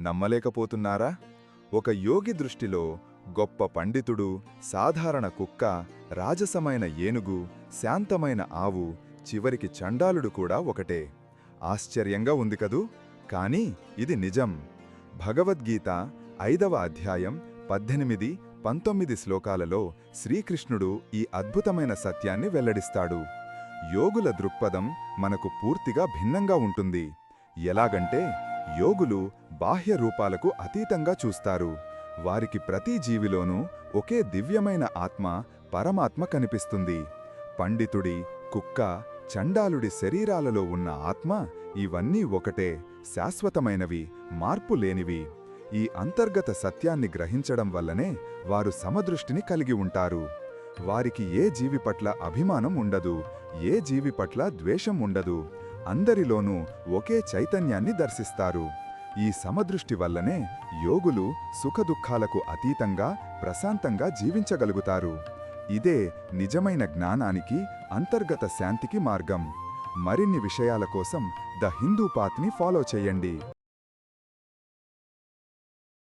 నమ్మలేకపోతున్నారా? ఒక యోగి దృష్టిలో గొప్ప పండితుడు, సాధారణ కుక్క, రాజసమైన ఏనుగు, శాంతమైన ఆవు, చివరికి చండాలుడు కూడా ఒకటే. ఆశ్చర్యంగా ఉంది కదూ? కానీ ఇది నిజం. భగవద్గీత 5వ అధ్యాయం 18, 19 శ్లోకాలలో శ్రీకృష్ణుడు ఈ అద్భుతమైన సత్యాన్ని వెల్లడిస్తాడు. యోగుల దృక్పథం మనకు పూర్తిగా భిన్నంగా ఉంటుంది. ఎలాగంటే, యోగులు బాహ్య రూపాలకు అతీతంగా చూస్తారు. వారికి ప్రతి జీవిలోనూ ఒకే దివ్యమైన ఆత్మ, పరమాత్మ కనిపిస్తుంది. పండితుడి, కుక్క, చండాలుడి శరీరాలలో ఉన్న ఆత్మ ఇవన్నీ ఒకటే, శాశ్వతమైనవి, మార్పు లేనివి. ఈ అంతర్గత సత్యాన్ని గ్రహించడం వల్లనే వారు సమదృష్టిని కలిగి ఉంటారు. వారికి ఏ జీవి పట్ల అభిమానం ఉండదు, ఏ జీవి పట్ల ద్వేషం ఉండదు. అందరిలోనూ ఒకే చైతన్యాన్ని దర్శిస్తారు. ఈ సమదృష్టి వల్లనే యోగులు సుఖదుఖాలకు అతీతంగా, ప్రశాంతంగా జీవించగలుగుతారు. ఇదే నిజమైన జ్ఞానానికి, అంతర్గత శాంతికి మార్గం. మరిన్ని విషయాల కోసం ద హిందూ పాత్ని ఫాలో చేయండి.